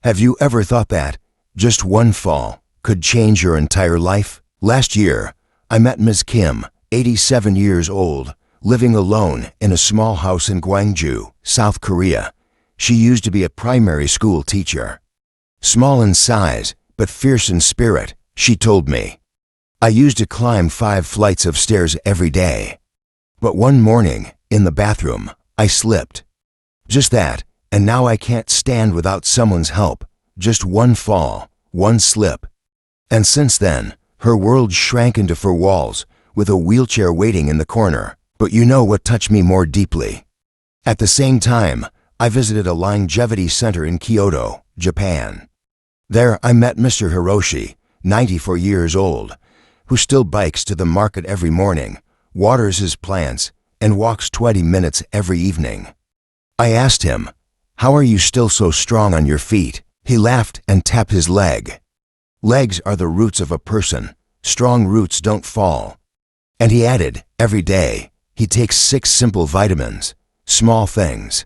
Have you ever thought that just one fall could change your entire life? Last year, I met Ms. Kim, 87 years old, living alone in a small house in Gwangju, South Korea. She used to be a primary school teacher. Small in size, but fierce in spirit, she told me. I used to climb 5 flights of stairs every day. But one morning, in the bathroom, I slipped. Just that, and now I can't stand without someone's help. Just one fall, one slip. And since then, her world shrank into 4 walls, with a wheelchair waiting in the corner. But you know what touched me more deeply? At the same time, I visited a longevity center in Kyoto, Japan. There I met Mr. Hiroshi, 94 years old, who still bikes to the market every morning, waters his plants, and walks 20 minutes every evening. I asked him, "How are you still so strong on your feet?" He laughed and tapped his leg. Legs are the roots of a person. Strong roots don't fall. And he added, every day, he takes 6 simple vitamins, small things.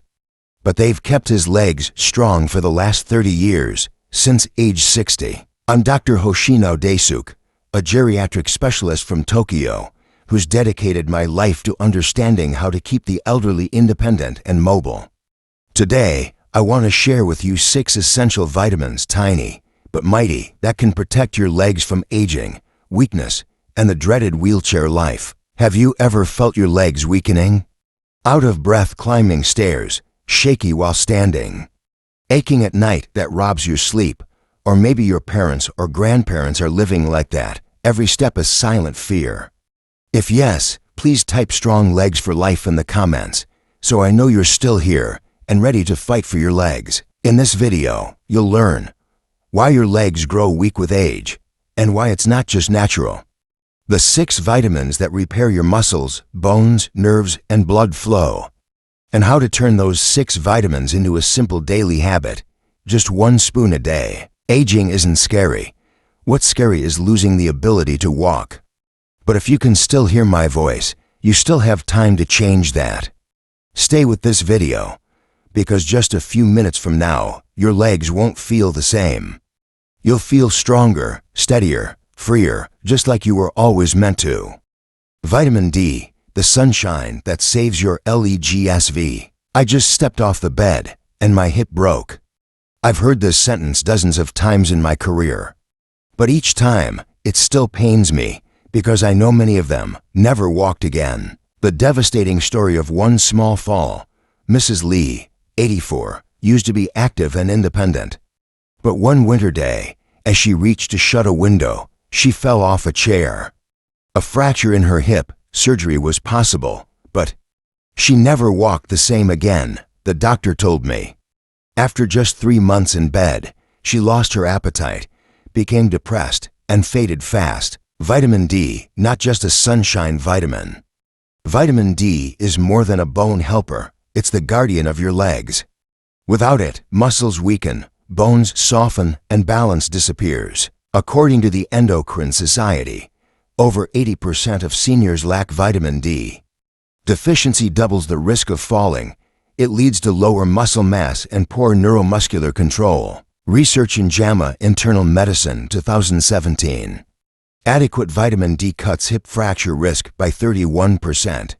But they've kept his legs strong for the last 30 years, since age 60. I'm Dr. Hoshino Daisuke, a geriatric specialist from Tokyo, who's dedicated my life to understanding how to keep the elderly independent and mobile. Today, I want to share with you 6 essential vitamins, tiny but mighty, that can protect your legs from aging, weakness, and the dreaded wheelchair life. Have you ever felt your legs weakening? Out of breath climbing stairs, shaky while standing, aching at night that robs your sleep, or maybe your parents or grandparents are living like that, every step a silent fear. If yes, please type strong legs for life in the comments, so I know you're still here and ready to fight for your legs. In this video, you'll learn why your legs grow weak with age, and why it's not just natural. The 6 vitamins that repair your muscles, bones, nerves, and blood flow. And how to turn those 6 vitamins into a simple daily habit, just 1 spoon a day. Aging isn't scary. What's scary is losing the ability to walk. But if you can still hear my voice, you still have time to change that. Stay with this video, because just a few minutes from now, your legs won't feel the same. You'll feel stronger, steadier, freer, just like you were always meant to. Vitamin D, the sunshine that saves your legs. I just stepped off the bed, and my hip broke. I've heard this sentence dozens of times in my career. But each time, it still pains me, because I know many of them never walked again. The devastating story of one small fall. Mrs. Lee, 84, used to be active and independent. But one winter day, as she reached to shut a window, she fell off a chair. A fracture in her hip, surgery was possible, but she never walked the same again, the doctor told me. After just 3 months in bed, she lost her appetite, became depressed, and faded fast. Vitamin D, not just a sunshine vitamin. Vitamin D is more than a bone helper, it's the guardian of your legs. Without it, muscles weaken, bones soften, and balance disappears. According to the Endocrine Society, over 80% of seniors lack vitamin D. Deficiency doubles the risk of falling. It leads to lower muscle mass and poor neuromuscular control. Research in JAMA Internal Medicine 2017. Adequate vitamin D cuts hip fracture risk by 31%.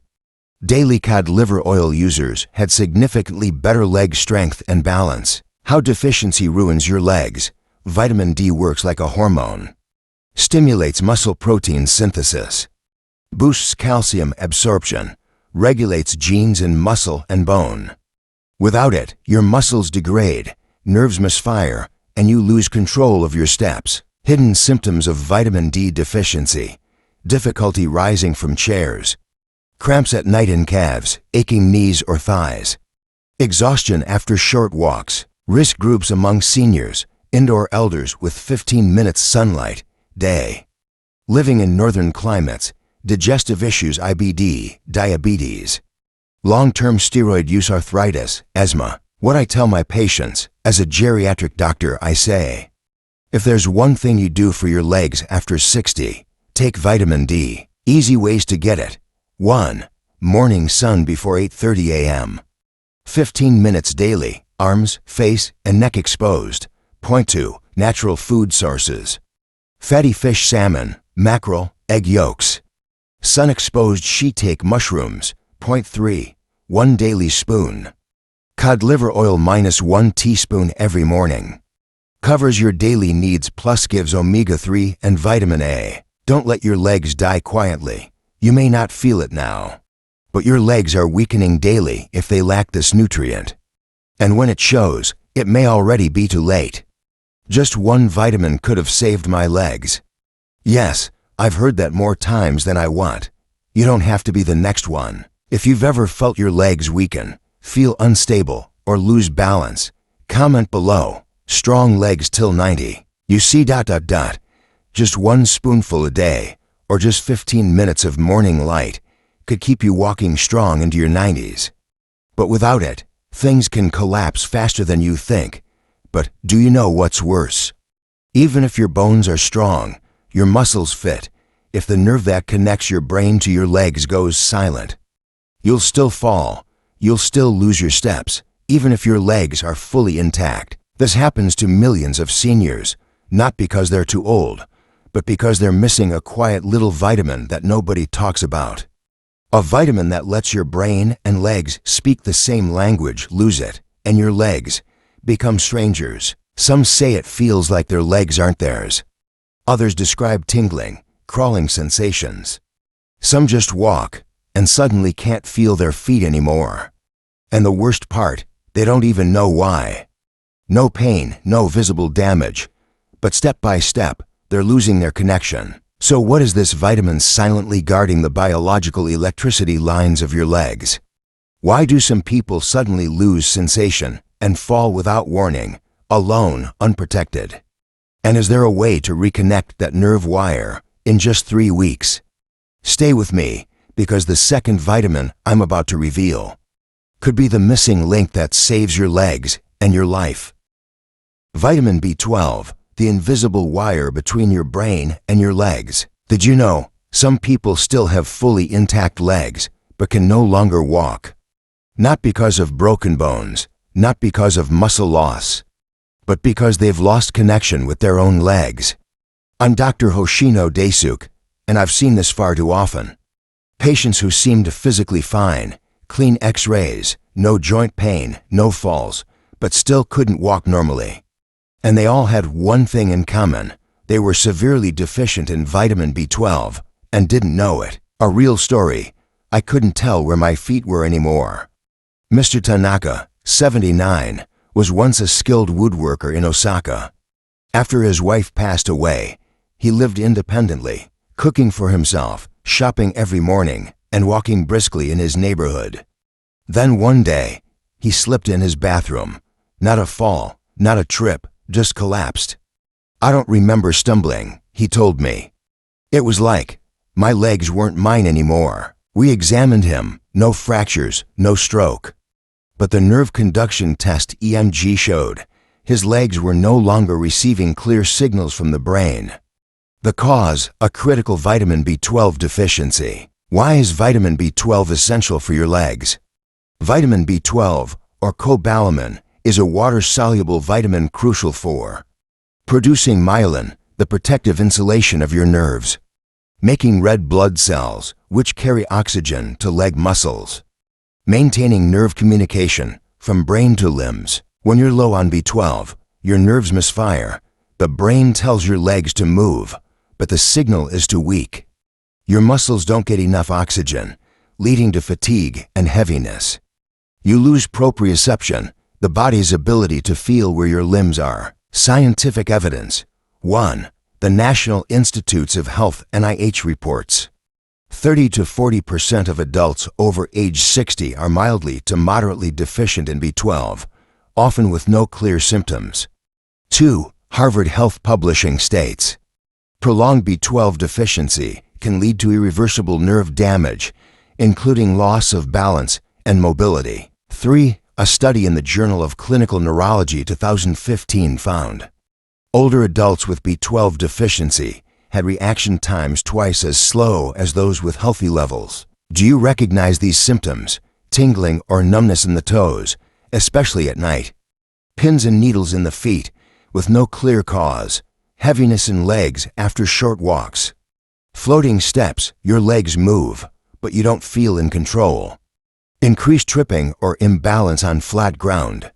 Daily cod liver oil users had significantly better leg strength and balance. How deficiency ruins your legs. Vitamin D works like a hormone. Stimulates muscle protein synthesis. Boosts calcium absorption. Regulates genes in muscle and bone. Without it, your muscles degrade, nerves misfire, and you lose control of your steps. Hidden symptoms of vitamin D deficiency. Difficulty rising from chairs. Cramps at night in calves, aching knees or thighs. Exhaustion after short walks. Risk groups among seniors, indoor elders with 15 minutes sunlight, day. Living in northern climates, digestive issues IBD, diabetes. Long-term steroid use arthritis, asthma. What I tell my patients, as a geriatric doctor I say, if there's one thing you do for your legs after 60, take vitamin D. Easy ways to get it. 1. Morning sun before 8:30 a.m. 15 minutes daily, arms, face, and neck exposed. Point 2. Natural food sources. Fatty fish, salmon, mackerel, egg yolks. Sun-exposed shiitake mushrooms. Point 3. 1 daily spoon. Cod liver oil -1 teaspoon every morning. Covers your daily needs plus gives omega-3 and vitamin A. Don't let your legs die quietly. You may not feel it now, but your legs are weakening daily if they lack this nutrient. And when it shows, it may already be too late. Just one vitamin could have saved my legs. Yes, I've heard that more times than I want. You don't have to be the next one. If you've ever felt your legs weaken, feel unstable, or lose balance, comment below. Strong legs till 90. You see ... Just 1 spoonful a day, or just 15 minutes of morning light, could keep you walking strong into your 90s. But without it, things can collapse faster than you think. But do you know what's worse? Even if your bones are strong, your muscles fit, if the nerve that connects your brain to your legs goes silent, you'll still fall, you'll still lose your steps, even if your legs are fully intact. This happens to millions of seniors, not because they're too old, but because they're missing a quiet little vitamin that nobody talks about. A vitamin that lets your brain and legs speak the same language. Lose it, and your legs become strangers. Some say it feels like their legs aren't theirs. Others describe tingling, crawling sensations. Some just walk and suddenly can't feel their feet anymore. And the worst part, they don't even know why. No pain, no visible damage, but step by step, they're losing their connection. So what is this vitamin silently guarding the biological electricity lines of your legs? Why do some people suddenly lose sensation and fall without warning, alone, unprotected? And is there a way to reconnect that nerve wire in just 3 weeks? Stay with me, because the second vitamin I'm about to reveal could be the missing link that saves your legs and your life. Vitamin B12, the invisible wire between your brain and your legs. Did you know some people still have fully intact legs but can no longer walk? Not because of broken bones, not because of muscle loss, but because they've lost connection with their own legs. I'm Dr. Hoshino Daisuke, and I've seen this far too often. Patients who seemed physically fine, clean x-rays, no joint pain, no falls, but still couldn't walk normally. And they all had one thing in common. They were severely deficient in vitamin B12 and didn't know it. A real story. I couldn't tell where my feet were anymore. Mr. Tanaka, 79, was once a skilled woodworker in Osaka. After his wife passed away, he lived independently, cooking for himself, shopping every morning, and walking briskly in his neighborhood. Then one day, he slipped in his bathroom. Not a fall, not a trip, just collapsed. I don't remember stumbling, he told me. It was like my legs weren't mine anymore. We examined him, no fractures, no stroke. But the nerve conduction test EMG showed his legs were no longer receiving clear signals from the brain. The cause, a critical vitamin B12 deficiency. Why is vitamin B12 essential for your legs? Vitamin B12, or cobalamin, is a water-soluble vitamin crucial for producing myelin, the protective insulation of your nerves, making red blood cells, which carry oxygen to leg muscles, maintaining nerve communication from brain to limbs. When you're low on B12, your nerves misfire. The brain tells your legs to move, but the signal is too weak. Your muscles don't get enough oxygen, leading to fatigue and heaviness. You lose proprioception, the body's ability to feel where your limbs are. Scientific evidence. 1. The National Institutes of Health NIH reports 30 to 40% of adults over age 60 are mildly to moderately deficient in B12, often with no clear symptoms. 2. Harvard Health Publishing states, prolonged B12 deficiency can lead to irreversible nerve damage, including loss of balance and mobility. 3. A study in the Journal of Clinical Neurology 2015 found older adults with B12 deficiency had reaction times twice as slow as those with healthy levels. Do you recognize these symptoms? Tingling or numbness in the toes, especially at night. Pins and needles in the feet, with no clear cause. Heaviness in legs after short walks. Floating steps, your legs move, but you don't feel in control. Increased tripping or imbalance on flat ground.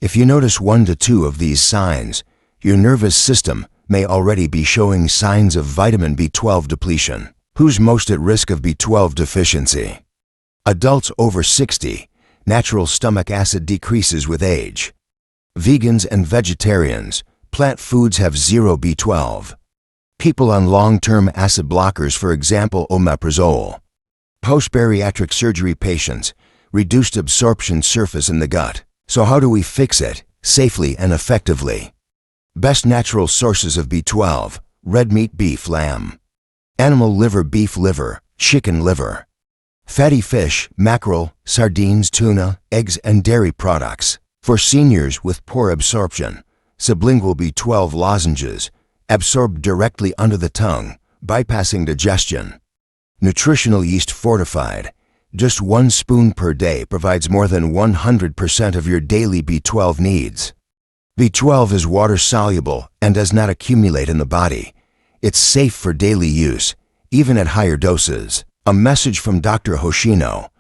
If you notice 1 to 2 of these signs, your nervous system may already be showing signs of vitamin B12 depletion. Who's most at risk of B12 deficiency? Adults over 60. Natural stomach acid decreases with age. Vegans and vegetarians. Plant foods have zero B12. People on long-term acid blockers, for example omeprazole. Post-bariatric surgery patients. Reduced absorption surface in the gut. So how do we fix it safely and effectively? Best natural sources of B12: red meat, beef, lamb. Animal liver, beef liver, chicken liver. Fatty fish, mackerel, sardines, tuna, eggs, and dairy products. For seniors with poor absorption, sublingual B12 lozenges, absorbed directly under the tongue, bypassing digestion. Nutritional yeast fortified. Just 1 spoon per day provides more than 100% of your daily B12 needs. B12 is water-soluble and does not accumulate in the body. It's safe for daily use, even at higher doses. A message from Dr. Hoshino.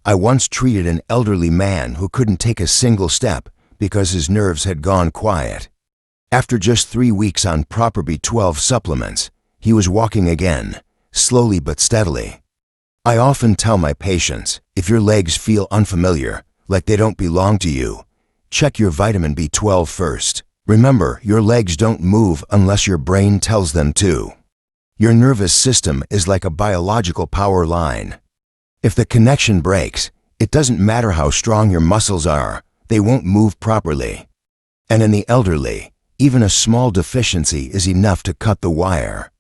I once treated an elderly man who couldn't take a single step because his nerves had gone quiet. After just 3 weeks on proper B12 supplements, he was walking again, slowly but steadily. I often tell my patients, if your legs feel unfamiliar, like they don't belong to you, check your vitamin B12 first. Remember, your legs don't move unless your brain tells them to. Your nervous system is like a biological power line. If the connection breaks, it doesn't matter how strong your muscles are, they won't move properly. And in the elderly, even a small deficiency is enough to cut the wire.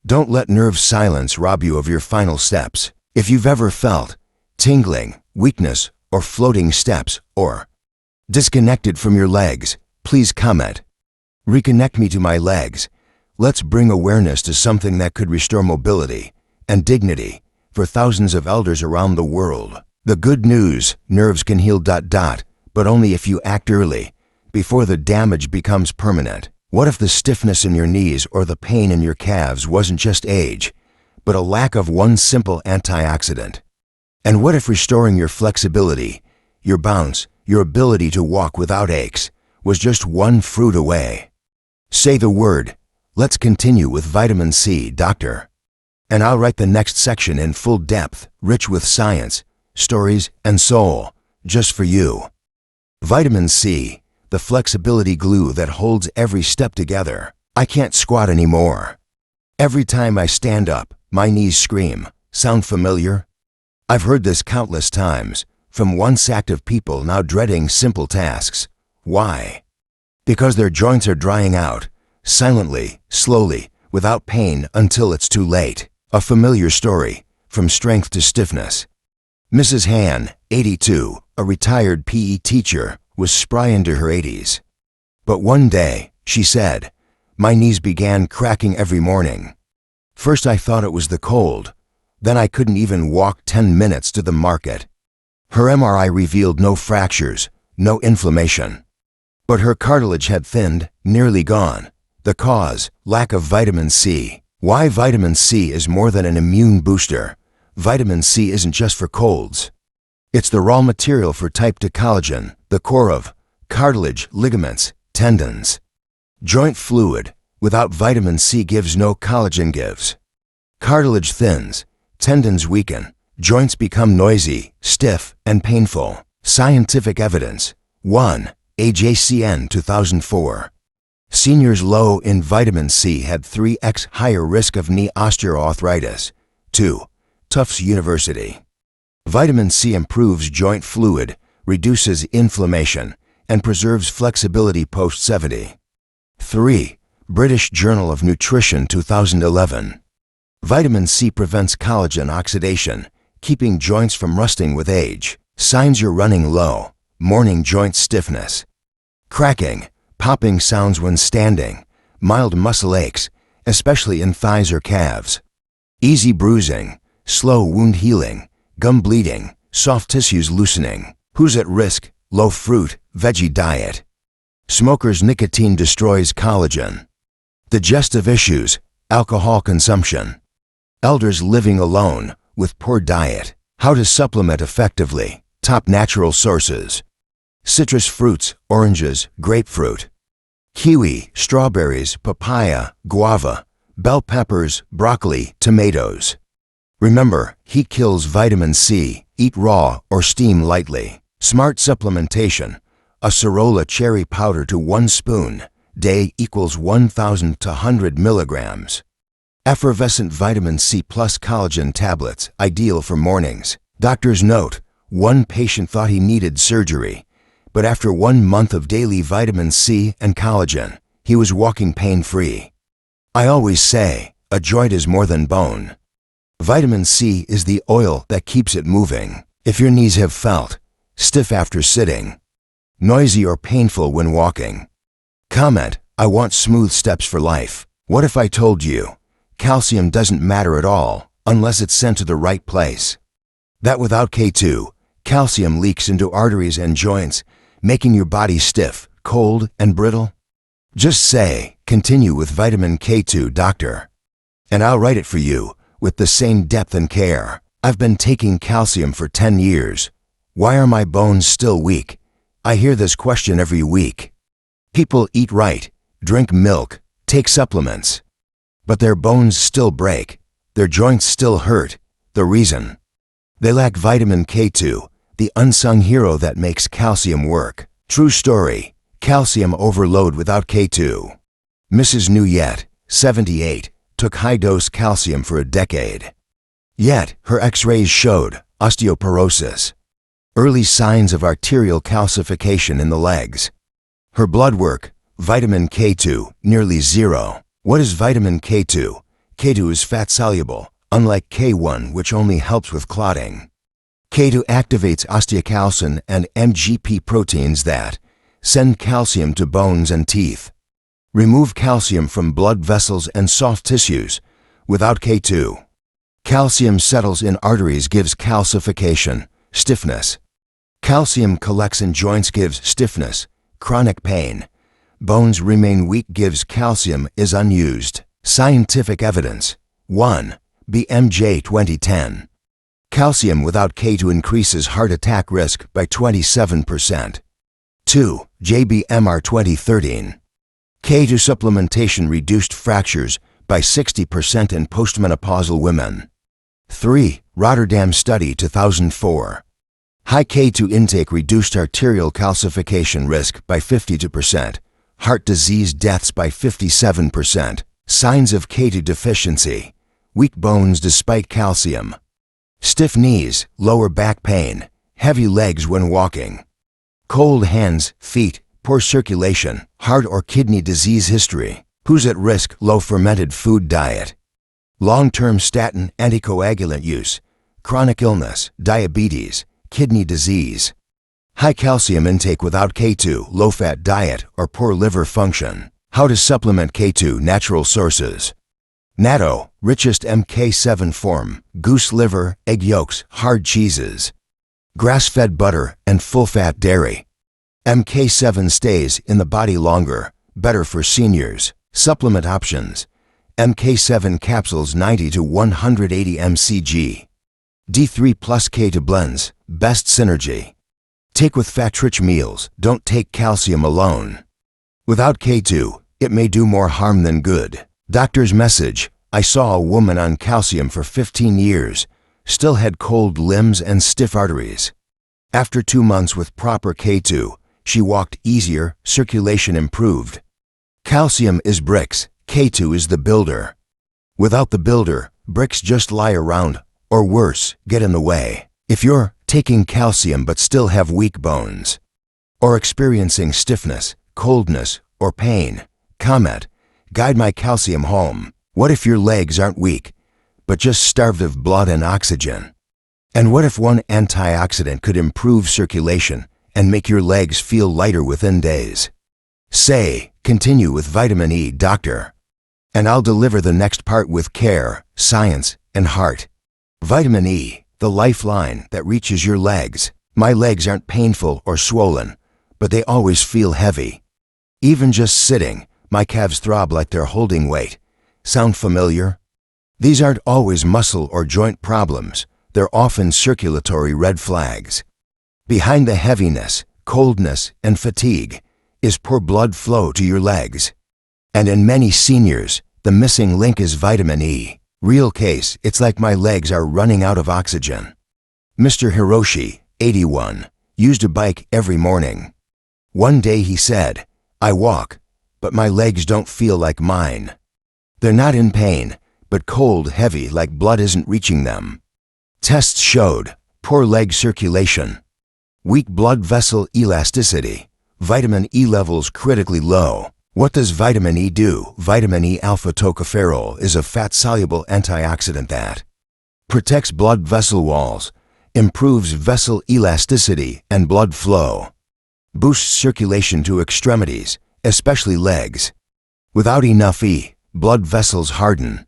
Don't let nerve silence rob you of your final steps. If you've ever felt tingling, weakness, or floating steps, or disconnected from your legs, please comment. Reconnect me to my legs. Let's bring awareness to something that could restore mobility and dignity for thousands of elders around the world. The good news, nerves can heal ... but only if you act early, before the damage becomes permanent. What if the stiffness in your knees or the pain in your calves wasn't just age, but a lack of one simple antioxidant? And what if restoring your flexibility, your bounce, your ability to walk without aches, was just one fruit away? Say the word. Let's continue with vitamin C, doctor. And I'll write the next section in full depth, rich with science, stories, and soul, just for you. Vitamin C, the flexibility glue that holds every step together. I can't squat anymore. Every time I stand up, my knees scream. Sound familiar? I've heard this countless times, from once active people now dreading simple tasks. Why? Because their joints are drying out, silently, slowly, without pain until it's too late. A familiar story, from strength to stiffness. Mrs. Han, 82, a retired PE teacher, was spry into her 80s. But one day, she said, my knees began cracking every morning. First I thought it was the cold, then I couldn't even walk 10 minutes to the market. Her MRI revealed no fractures, no inflammation. But her cartilage had thinned, nearly gone. The cause, lack of vitamin C. Why vitamin C is more than an immune booster. Vitamin C isn't just for colds. It's the raw material for type 2 collagen, the core of cartilage, ligaments, tendons. Joint fluid, without vitamin C gives no collagen gives. Cartilage thins, tendons weaken, joints become noisy, stiff, and painful. Scientific evidence. 1. AJCN 2004. Seniors low in vitamin C had 3x higher risk of knee osteoarthritis. 2. Tufts University. Vitamin C improves joint fluid, reduces inflammation, and preserves flexibility post-70. 3. British Journal of Nutrition 2011. Vitamin C prevents collagen oxidation, keeping joints from rusting with age. Signs you're running low. Morning joint stiffness. Cracking, popping sounds when standing. Mild muscle aches, especially in thighs or calves. Easy bruising, slow wound healing, gum bleeding, soft tissues loosening. Who's at risk? Low fruit, veggie diet. Smokers' nicotine destroys collagen. Digestive issues, alcohol consumption. Elders living alone with poor diet. How to supplement effectively. Top natural sources. Citrus fruits, oranges, grapefruit. Kiwi, strawberries, papaya, guava, bell peppers, broccoli, tomatoes. Remember, heat kills vitamin C. Eat raw or steam lightly. Smart supplementation. Acerola cherry powder to 1 spoon day equals 1,000 to 100 milligrams. Effervescent vitamin C plus collagen tablets, ideal for mornings. Doctor's note, one patient thought he needed surgery, but after 1 month of daily vitamin C and collagen, he was walking pain-free. I always say, a joint is more than bone. Vitamin C is the oil that keeps it moving. If your knees have felt stiff after sitting, noisy or painful when walking, comment, I want smooth steps for life. What if I told you, calcium doesn't matter at all unless it's sent to the right place? That without K2, calcium leaks into arteries and joints, making your body stiff, cold, and brittle? Just say, continue with vitamin K2, doctor. And I'll write it for you with the same depth and care. I've been taking calcium for 10 years. Why are my bones still weak? I hear this question every week. People eat right, drink milk, take supplements, but their bones still break, their joints still hurt. The reason? They lack vitamin K2, the unsung hero that makes calcium work. True story, calcium overload without K2. Mrs. Nuyet, 78, took high-dose calcium for a decade. Yet, her x-rays showed osteoporosis, early signs of arterial calcification in the legs. Her blood work, vitamin K2, nearly zero. What is vitamin K2? K2 is fat-soluble, unlike K1, which only helps with clotting. K2 activates osteocalcin and MGP proteins that send calcium to bones and teeth. Remove calcium from blood vessels and soft tissues. Without K2, calcium settles in arteries, gives calcification, stiffness. Calcium collects in joints, gives stiffness, chronic pain. Bones remain weak, gives calcium, is unused. Scientific evidence. 1. BMJ 2010. Calcium without K2 increases heart attack risk by 27%. 2. JBMR 2013. K2 supplementation reduced fractures by 60% in postmenopausal women. 3. Rotterdam Study 2004. High K2 intake reduced arterial calcification risk by 52%, heart disease deaths by 57%. Signs of K2 deficiency: weak bones despite calcium, stiff knees, lower back pain, heavy legs when walking, cold hands, feet, poor circulation, heart or kidney disease history. Who's at risk? Low fermented food diet, long-term statin anticoagulant use, chronic illness, diabetes, kidney disease, high calcium intake without K2, low-fat diet, or poor liver function. How to supplement K2, natural sources. Natto, richest MK7 form, goose liver, egg yolks, hard cheeses, grass-fed butter, and full-fat dairy. MK7 stays in the body longer, better for seniors. Supplement options. MK7 capsules 90 to 180 mcg. D3 plus K2 blends, best synergy. Take with fat-rich meals, don't take calcium alone. Without K2, it may do more harm than good. Doctor's message: I saw a woman on calcium for 15 years, still had cold limbs and stiff arteries. After 2 months with proper K2, she walked easier, circulation improved. Calcium is bricks, K2 is the builder. Without the builder, bricks just lie around, or worse, get in the way. If you're taking calcium but still have weak bones, or experiencing stiffness, coldness, or pain, comment, guide my calcium home. What if your legs aren't weak, but just starved of blood and oxygen? And what if one antioxidant could improve circulation and make your legs feel lighter within days? Say, continue with vitamin E, doctor. And I'll deliver the next part with care, science, and heart. Vitamin E, the lifeline that reaches your legs. My legs aren't painful or swollen, but they always feel heavy. Even just sitting, my calves throb like they're holding weight. Sound familiar? These aren't always muscle or joint problems. They're often circulatory red flags. Behind the heaviness, coldness, and fatigue is poor blood flow to your legs. And in many seniors, the missing link is vitamin E. Real case, it's like my legs are running out of oxygen. Mr. Hiroshi, 81, used a bike every morning. One day he said, "I walk, but my legs don't feel like mine. They're not in pain, but cold, heavy, like blood isn't reaching them." Tests showed poor leg circulation, weak blood vessel elasticity, vitamin E levels critically low. What does vitamin E do? Vitamin E alpha tocopherol is a fat-soluble antioxidant that protects blood vessel walls, improves vessel elasticity and blood flow, boosts circulation to extremities, especially legs. Without enough E, blood vessels harden.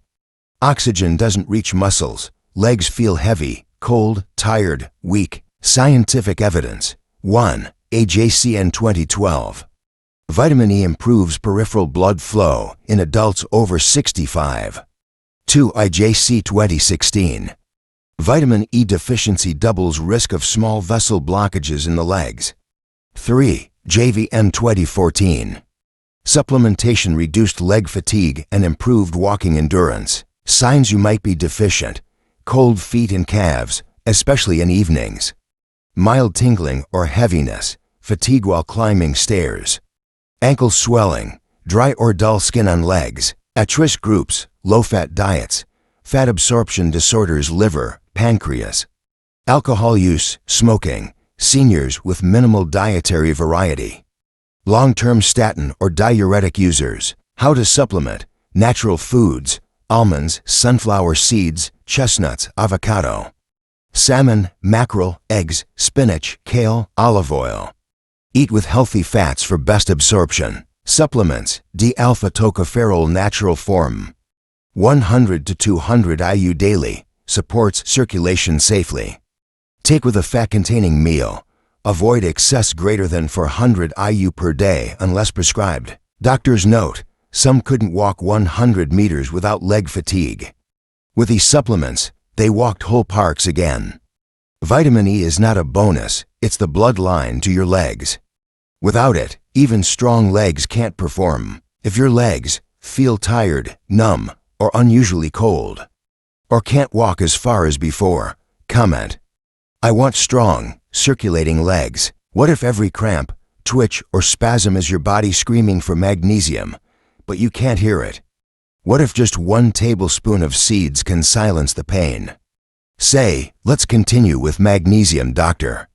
Oxygen doesn't reach muscles. Legs feel heavy, cold, tired, weak. Scientific evidence. 1. AJCN 2012. Vitamin E improves peripheral blood flow in adults over 65. 2. IJC 2016. Vitamin E deficiency doubles risk of small vessel blockages in the legs. 3. JVM 2014. Supplementation reduced leg fatigue and improved walking endurance. Signs you might be deficient. Cold feet and calves, especially in evenings. Mild tingling or heaviness, fatigue while climbing stairs. Ankle swelling, dry or dull skin on legs. At-risk groups, low-fat diets, fat absorption disorders, liver, pancreas. Alcohol use, smoking, seniors with minimal dietary variety. Long-term statin or diuretic users. How to supplement: natural foods, almonds, sunflower seeds, chestnuts, avocado. Salmon, mackerel, eggs, spinach, kale, olive oil. Eat with healthy fats for best absorption. Supplements: D-alpha tocopherol natural form. 100 to 200 IU daily. Supports circulation safely. Take with a fat-containing meal. Avoid excess greater than 400 IU per day unless prescribed. Doctor's note: some couldn't walk 100 meters without leg fatigue. With these supplements, they walked whole parks again. Vitamin E is not a bonus, it's the bloodline to your legs. Without it, even strong legs can't perform. If your legs feel tired, numb, or unusually cold, or can't walk as far as before, comment, "I want strong, circulating legs." What if every cramp, twitch, or spasm is your body screaming for magnesium, but you can't hear it? What if just 1 tablespoon of seeds can silence the pain? Say, "Let's continue with magnesium, doctor."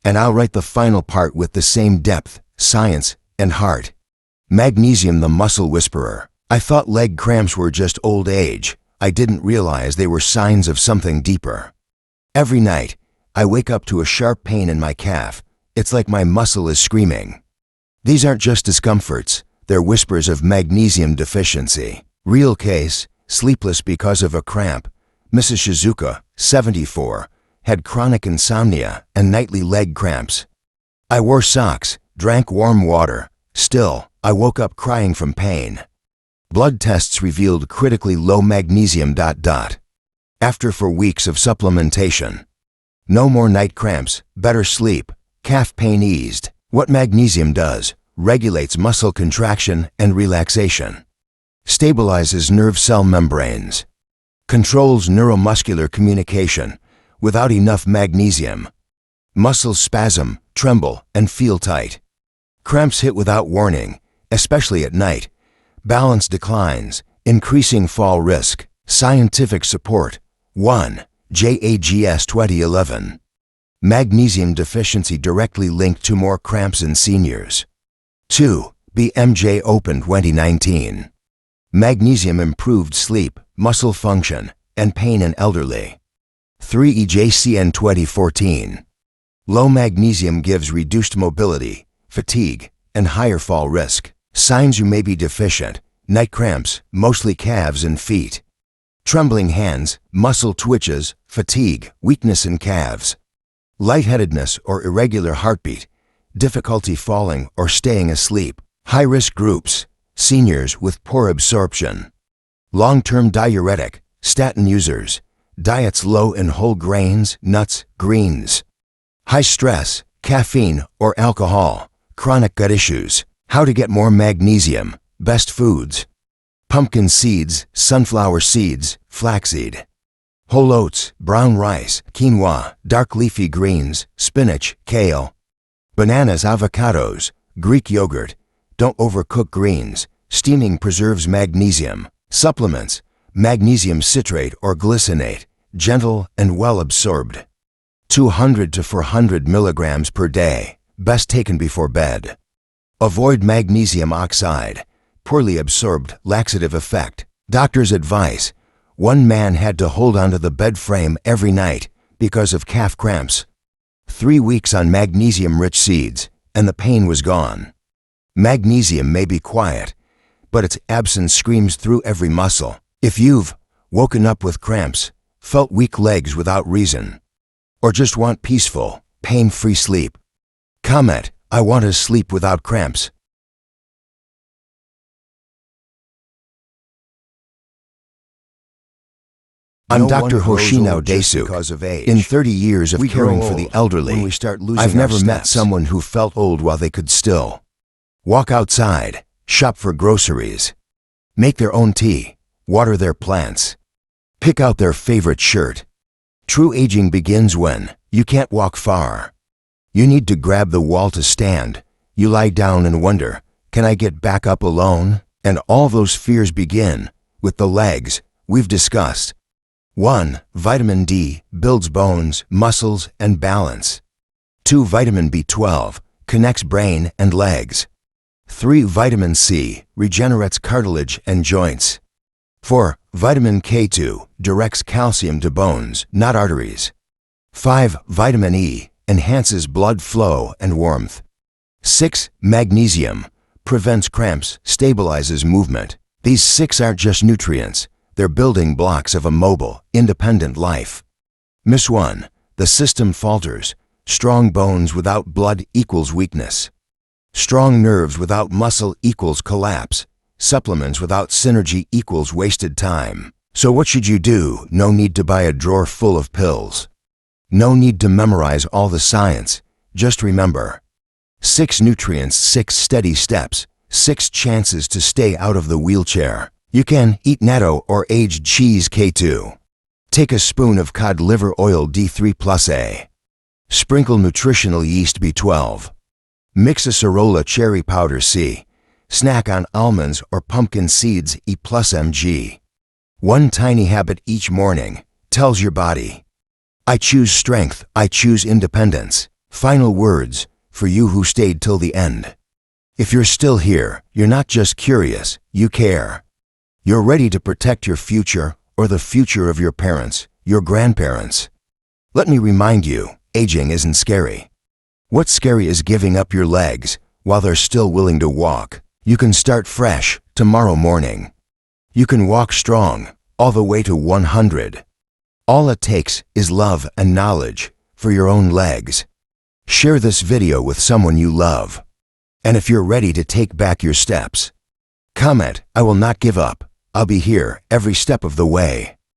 And I'll write the final part with the same depth, science, and heart. Magnesium, the muscle whisperer. I thought leg cramps were just old age. I didn't realize they were signs of something deeper. Every night, I wake up to a sharp pain in my calf. It's like my muscle is screaming. These aren't just discomforts. They're whispers of magnesium deficiency. Real case, sleepless because of a cramp. Mrs. Shizuka, 74, had chronic insomnia and nightly leg cramps. I wore socks, drank warm water. Still, I woke up crying from pain. Blood tests revealed critically low magnesium. After 4 weeks of supplementation, no more night cramps, better sleep, calf pain eased. What magnesium does: regulates muscle contraction and relaxation, stabilizes nerve cell membranes, controls neuromuscular communication. Without enough magnesium, muscles spasm, tremble, and feel tight. Cramps hit without warning, especially at night. Balance declines, increasing fall risk. Scientific support. 1. JAGS 2011. Magnesium deficiency directly linked to more cramps in seniors. 2. BMJ Open 2019. Magnesium improved sleep, muscle function, and pain in elderly. 3. EJCN 2014. Low magnesium gives reduced mobility, fatigue, and higher fall risk. Signs you may be deficient: night cramps, mostly calves and feet. Trembling hands, muscle twitches, fatigue, weakness in calves. Lightheadedness or irregular heartbeat, difficulty falling or staying asleep. High-risk groups, seniors with poor absorption. Long-term diuretic, statin users, diets low in whole grains, nuts, greens. High stress, caffeine or alcohol, chronic gut issues. How to get more magnesium, best foods. Pumpkin seeds, sunflower seeds, flaxseed. Whole oats, brown rice, quinoa, dark leafy greens, spinach, kale. Bananas, avocados, Greek yogurt. Don't overcook greens. Steaming preserves magnesium. Supplements, magnesium citrate or glycinate, gentle and well absorbed. 200 to 400 milligrams per day, best taken before bed. Avoid magnesium oxide, poorly absorbed, laxative effect. Doctor's advice, one man had to hold onto the bed frame every night because of calf cramps. 3 weeks on magnesium-rich seeds, and the pain was gone. Magnesium may be quiet, but its absence screams through every muscle. If you've woken up with cramps, felt weak legs without reason, or just want peaceful, pain-free sleep, comment, "I want to sleep without cramps." I'm Dr. Hoshino Desu. In 30 years of caring for the elderly, I've never met someone who felt old while they could still walk outside, shop for groceries, make their own tea, water their plants, pick out their favorite shirt. True aging begins when you can't walk far. You need to grab the wall to stand. You lie down and wonder, can I get back up alone? And all those fears begin with the legs we've discussed. 1. Vitamin D builds bones, muscles, and balance. 2. Vitamin B12 connects brain and legs. 3. Vitamin C regenerates cartilage and joints. 4. Vitamin K2 directs calcium to bones, not arteries. 5. Vitamin E enhances blood flow and warmth. 6. Magnesium prevents cramps, stabilizes movement. These 6 aren't just nutrients, they're building blocks of a mobile, independent life. Miss 1. The system falters. Strong bones without blood equals weakness. Strong nerves without muscle equals collapse. Supplements without synergy equals wasted time. So what should you do? No need to buy a drawer full of pills. No need to memorize all the science. Just remember, 6 nutrients, 6 steady steps, 6 chances to stay out of the wheelchair. You can eat natto or aged cheese K2. Take a spoon of cod liver oil D3 plus A. Sprinkle nutritional yeast B12. Mix acerola cherry powder C. Snack on almonds or pumpkin seeds E plus mg. One tiny habit each morning tells your body, I choose strength, I choose independence. Final words for you who stayed till the end. If you're still here, you're not just curious, you care. You're ready to protect your future or the future of your parents, your grandparents. Let me remind you, aging isn't scary. What's scary is giving up your legs while they're still willing to walk. You can start fresh tomorrow morning. You can walk strong all the way to 100. All it takes is love and knowledge for your own legs. Share this video with someone you love. And if you're ready to take back your steps, comment, I will not give up. I'll be here every step of the way.